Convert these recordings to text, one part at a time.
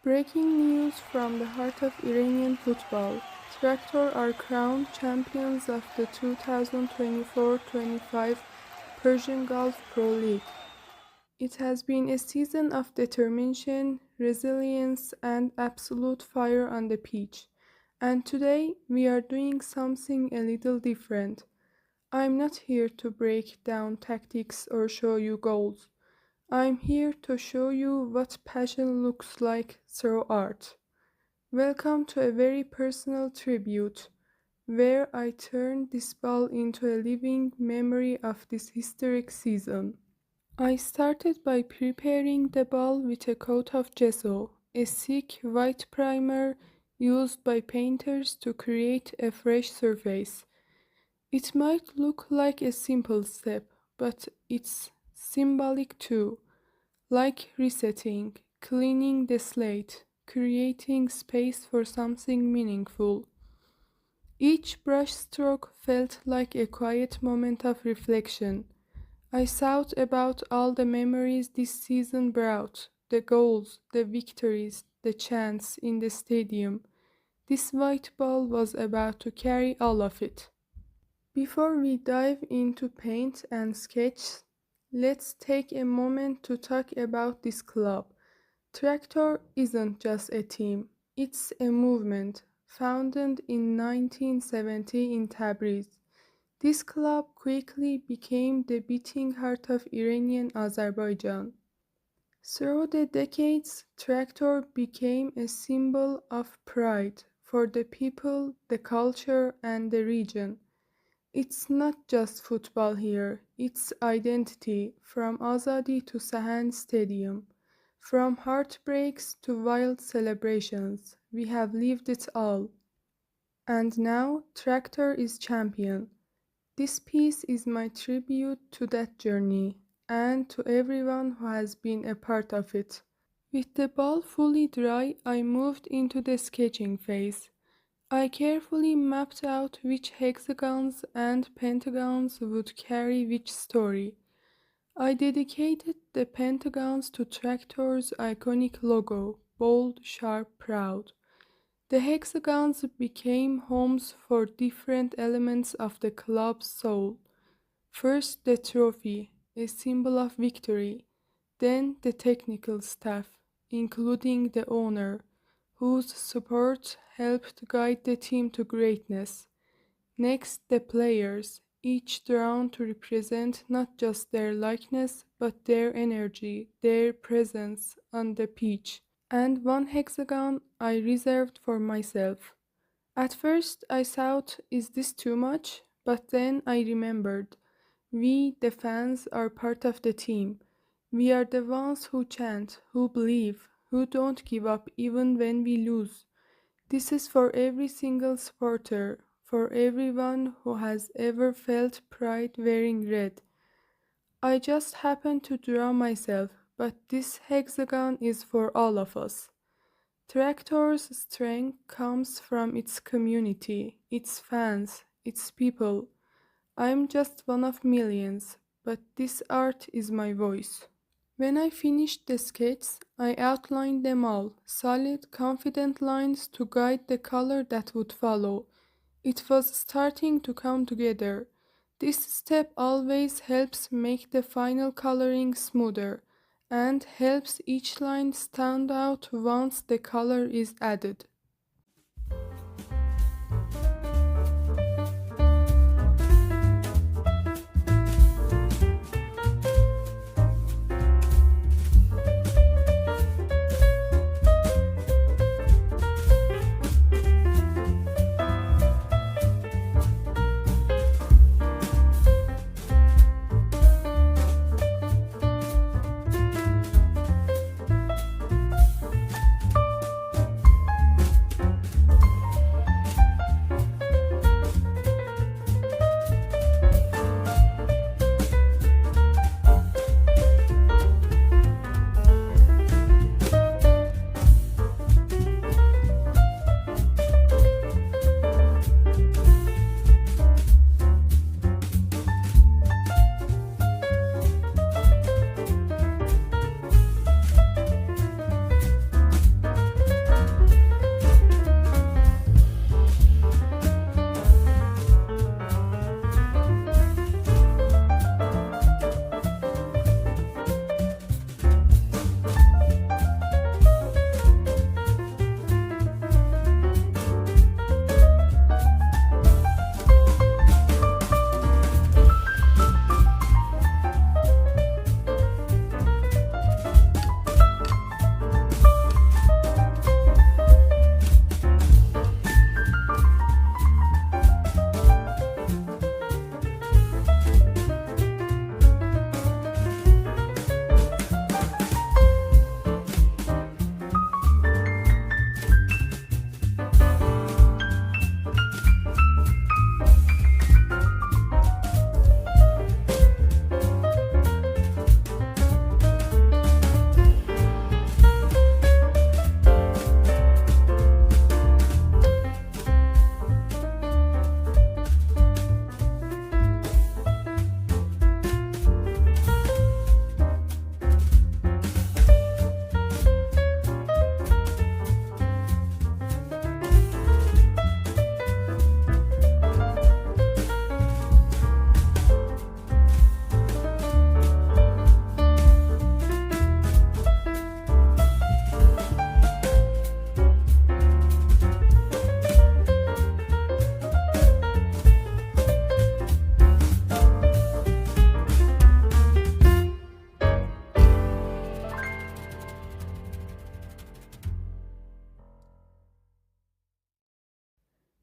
Breaking news from the heart of Iranian football. Tractor are crowned champions of the 2024-25 Persian Gulf Pro League. It has been a season of determination, resilience, and absolute fire on the pitch. And today we are doing something a little different. I'm not here to break down tactics or show you goals. I'm here to show you what passion looks like through art. Welcome to a very personal tribute, where I turn this ball into a living memory of this historic season. I started by preparing the ball with a coat of gesso, a thick white primer used by painters to create a fresh surface. It might look like a simple step, but it's symbolic too, like resetting, cleaning the slate, creating space for something meaningful. Each brushstroke felt like a quiet moment of reflection. I thought about all the memories this season brought, the goals, the victories, the chants in the stadium. This white ball was about to carry all of it. Before we dive into paint and sketch, let's take a moment to talk about this club. Tractor isn't just a team, it's a movement, founded in 1970 in Tabriz. This club quickly became the beating heart of Iranian Azerbaijan. Through the decades, Tractor became a symbol of pride for the people, the culture, and the region. It's not just football here, it's identity, from Azadi to Sahan Stadium. From heartbreaks to wild celebrations, we have lived it all. And now, Tractor is champion. This piece is my tribute to that journey, and to everyone who has been a part of it. With the ball fully dry, I moved into the sketching phase. I carefully mapped out which hexagons and pentagons would carry which story. I dedicated the pentagons to Tractor's iconic logo, bold, sharp, proud. The hexagons became homes for different elements of the club's soul. First, the trophy, a symbol of victory, then the technical staff, including the owner, whose support helped guide the team to greatness. Next, the players, each drawn to represent not just their likeness, but their energy, their presence on the pitch. And one hexagon I reserved for myself. At first I thought, is this too much? But then I remembered, we, the fans, are part of the team. We are the ones who chant, who believe, who don't give up even when we lose. This is for every single supporter, for everyone who has ever felt pride wearing red. I just happened to draw myself, but this hexagon is for all of us. Tractor's strength comes from its community, its fans, its people. I'm just one of millions, but this art is my voice. When I finished the sketches, I outlined them all, solid, confident lines to guide the color that would follow. It was starting to come together. This step always helps make the final coloring smoother and helps each line stand out once the color is added.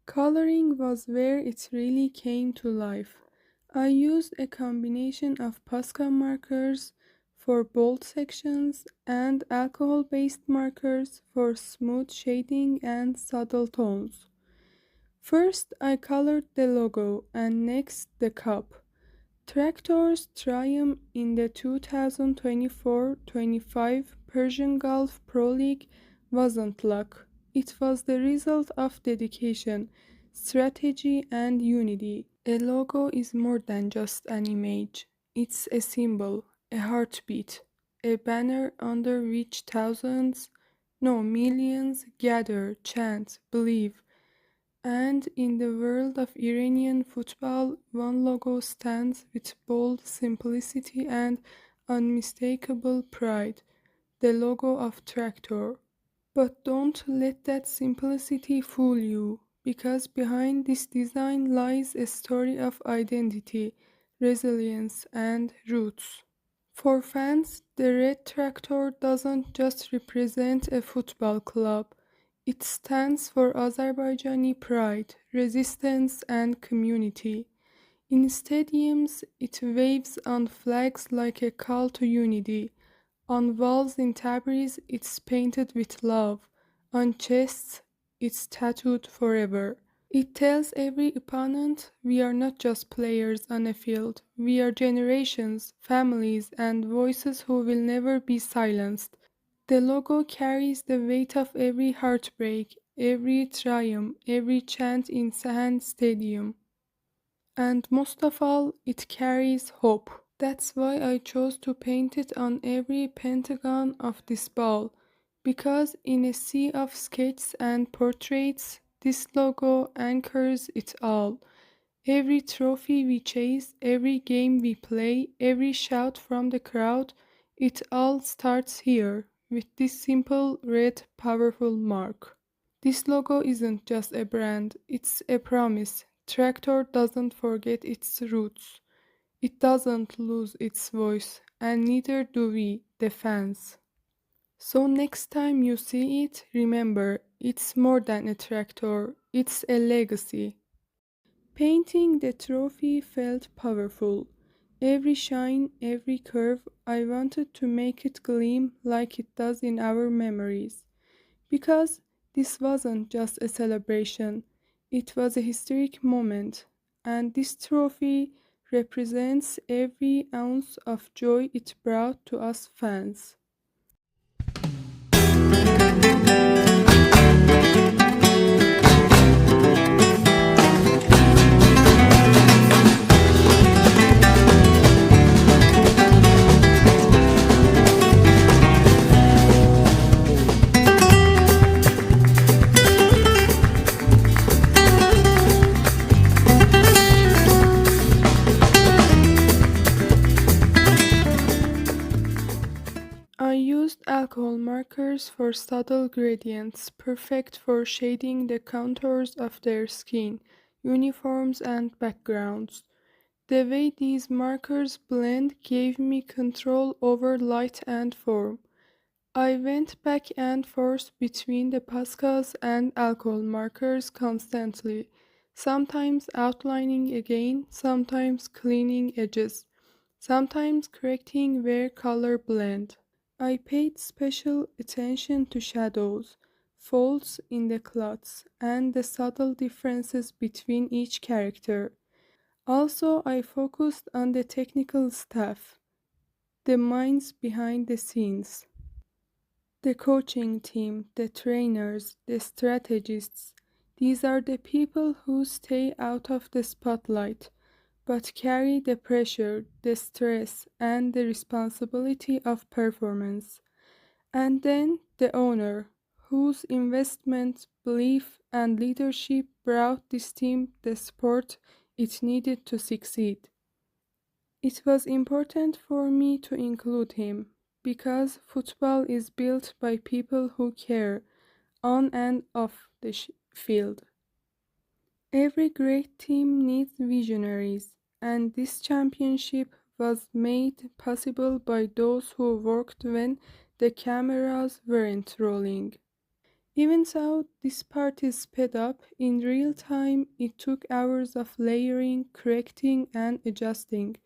Coloring was where it really came to life. I used a combination of Posca markers for bold sections and alcohol based markers for smooth shading and subtle tones. First, I colored the logo and next the cup. Tractor's triumph in the 2024-25 Persian Gulf Pro League wasn't luck. It was the result of dedication, strategy, and unity. A logo is more than just an image. It's a symbol, a heartbeat, a banner under which thousands, no millions gather, chant, believe. And in the world of Iranian football, one logo stands with bold simplicity and unmistakable pride, the logo of Tractor. But don't let that simplicity fool you, because behind this design lies a story of identity, resilience, and roots. For fans, the red tractor doesn't just represent a football club, it stands for Azerbaijani pride, resistance, and community. In stadiums, it waves on flags like a call to unity. On walls in Tabriz, it's painted with love. On chests, it's tattooed forever. It tells every opponent we are not just players on a field, we are generations, families, and voices who will never be silenced. The logo carries the weight of every heartbreak, every triumph, every chant in Sahand Stadium. And most of all, it carries hope. That's why I chose to paint it on every pentagon of this ball, because in a sea of sketches and portraits, this logo anchors it all. Every trophy we chase, every game we play, every shout from the crowd, it all starts here, with this simple red powerful mark. This logo isn't just a brand, it's a promise. Tractor doesn't forget its roots. It doesn't lose its voice, and neither do we, the fans. So next time you see it, remember, it's more than a tractor, it's a legacy. Painting the trophy felt powerful. Every shine, every curve, I wanted to make it gleam like it does in our memories. Because this wasn't just a celebration, it was a historic moment, and this trophy represents every ounce of joy it brought to us fans. I used alcohol markers for subtle gradients, perfect for shading the contours of their skin, uniforms, and backgrounds. The way these markers blend gave me control over light and form. I went back and forth between the Poscas and alcohol markers constantly, sometimes outlining again, sometimes cleaning edges, sometimes correcting where color blend. I paid special attention to shadows, folds in the cloths, and the subtle differences between each character. Also, I focused on the technical staff, the minds behind the scenes, the coaching team, the trainers, the strategists. These are the people who stay out of the spotlight but carry the pressure, the stress, and the responsibility of performance. And then the owner, whose investment, belief, and leadership brought this team the support it needed to succeed. It was important for me to include him because football is built by people who care on and off the field. Every great team needs visionaries, and this championship was made possible by those who worked when the cameras weren't rolling. Even so, this part is sped up. In real time, it took hours of layering, correcting, and adjusting,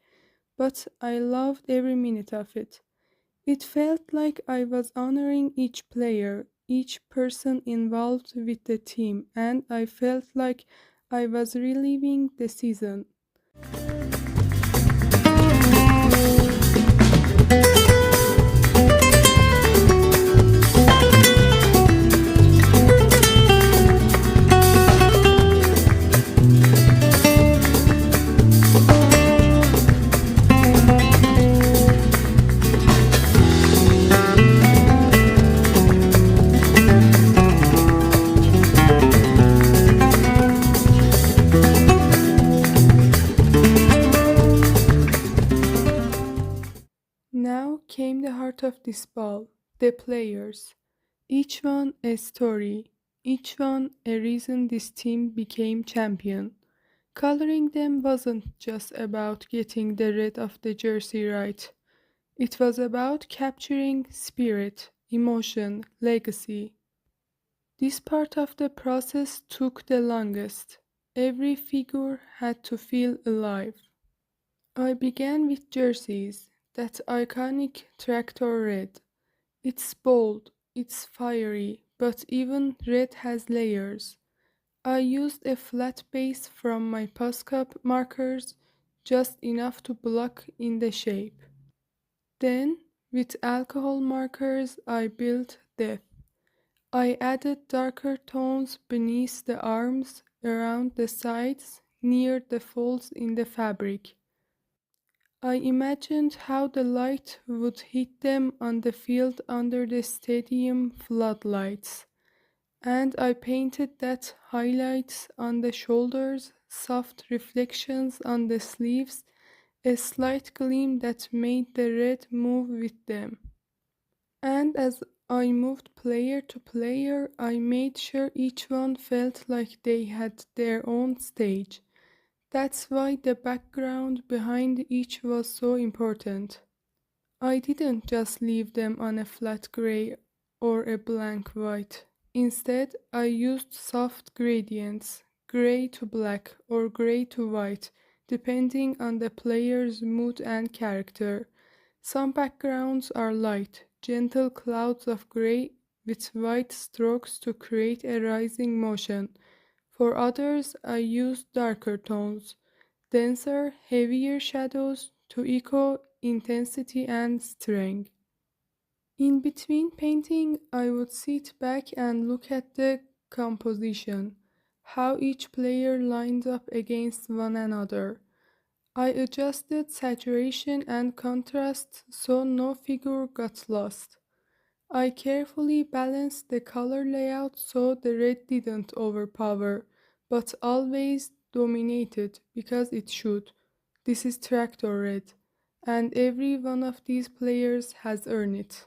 but I loved every minute of it. It felt like I was honoring each player, each person involved with the team, and I felt like I was reliving the season. Now came the heart of this ball, the players. Each one a story, each one a reason this team became champion. Coloring them wasn't just about getting the red of the jersey right. It was about capturing spirit, emotion, legacy. This part of the process took the longest. Every figure had to feel alive. I began with jerseys, that iconic tractor red. It's bold, it's fiery, but even red has layers. I used a flat base from my Posca markers, just enough to block in the shape. Then, with alcohol markers, I built depth. I added darker tones beneath the arms, around the sides, near the folds in the fabric. I imagined how the light would hit them on the field under the stadium floodlights, and I painted that highlights on the shoulders, soft reflections on the sleeves, a slight gleam that made the red move with them. And as I moved player to player, I made sure each one felt like they had their own stage. That's why the background behind each was so important. I didn't just leave them on a flat gray or a blank white. Instead, I used soft gradients, gray to black or gray to white, depending on the player's mood and character. Some backgrounds are light, gentle clouds of gray with white strokes to create a rising motion. For others, I used darker tones, denser, heavier shadows to echo intensity and strength. In between painting, I would sit back and look at the composition, how each player lined up against one another. I adjusted saturation and contrast so no figure got lost. I carefully balanced the color layout so the red didn't overpower, but always dominated because it should. This is tractor red, and every one of these players has earned it.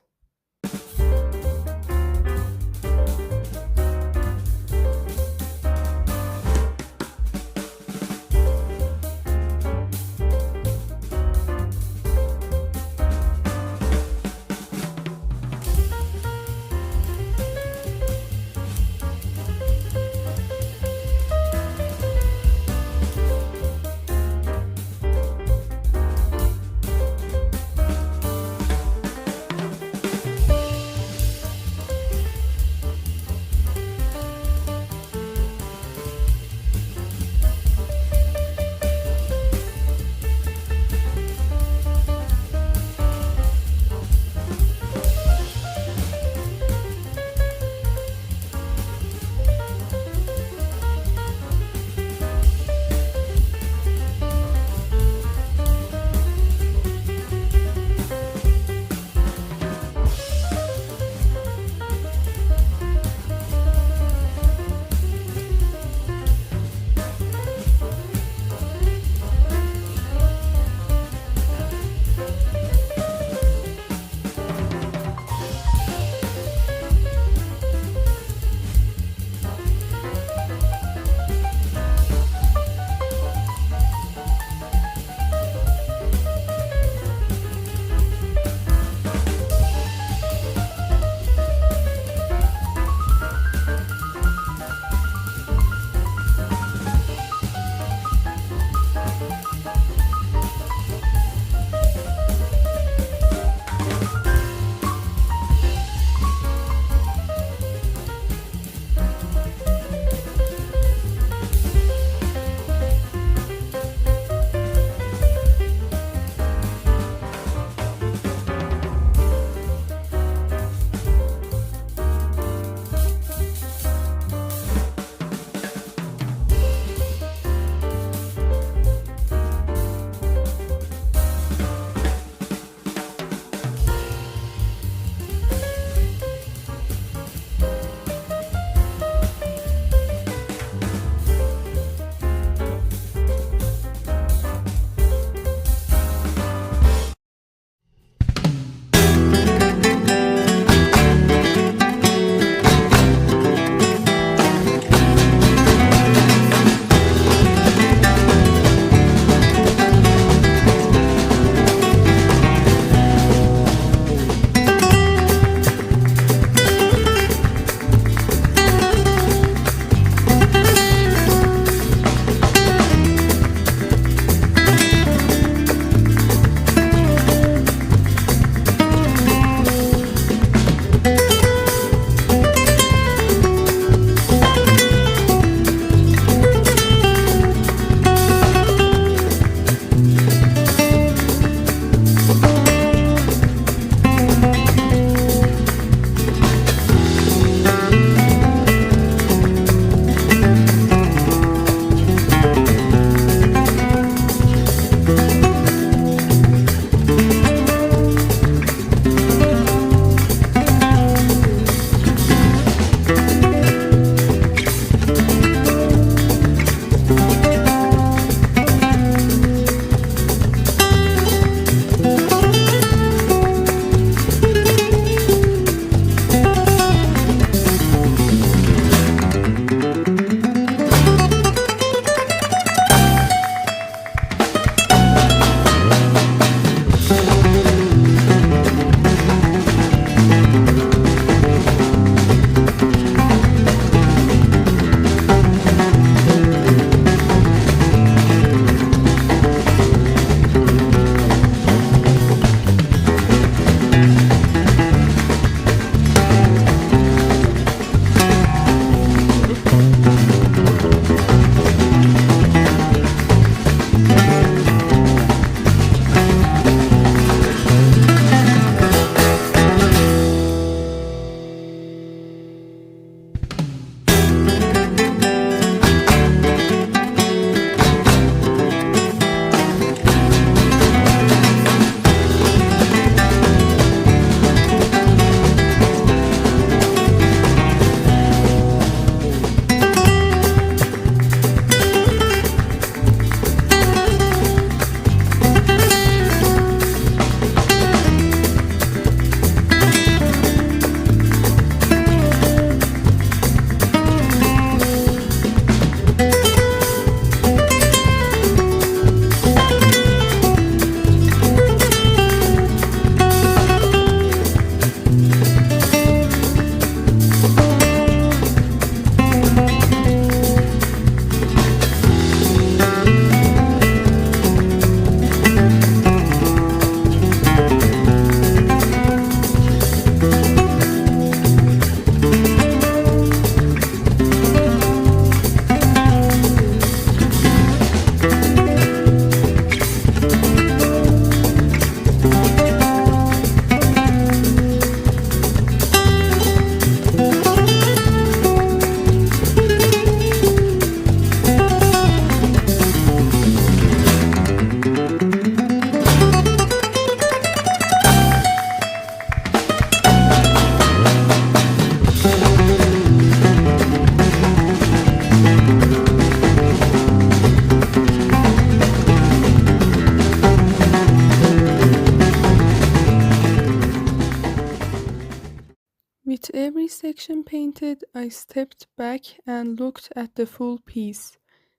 section painted, I stepped back and looked at the full piece.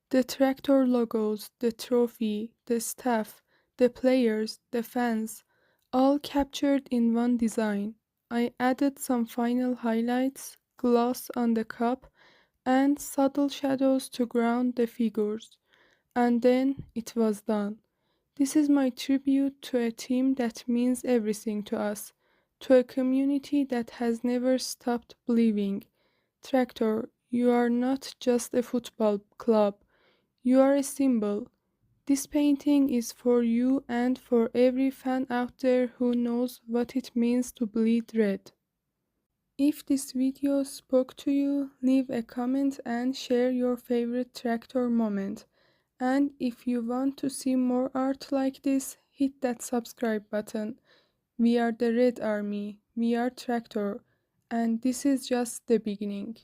The tractor logos, the trophy, the staff, the players, the fans, all captured in one design. I added some final highlights, gloss on the cup, and subtle shadows to ground the figures. And then it was done. This is my tribute to a team that means everything to us, to a community that has never stopped believing. Tractor, you are not just a football club, you are a symbol. This painting is for you and for every fan out there who knows what it means to bleed red. If this video spoke to you, leave a comment and share your favorite tractor moment. And if you want to see more art like this, hit that subscribe button. We are the Red Army, we are Tractor, and this is just the beginning.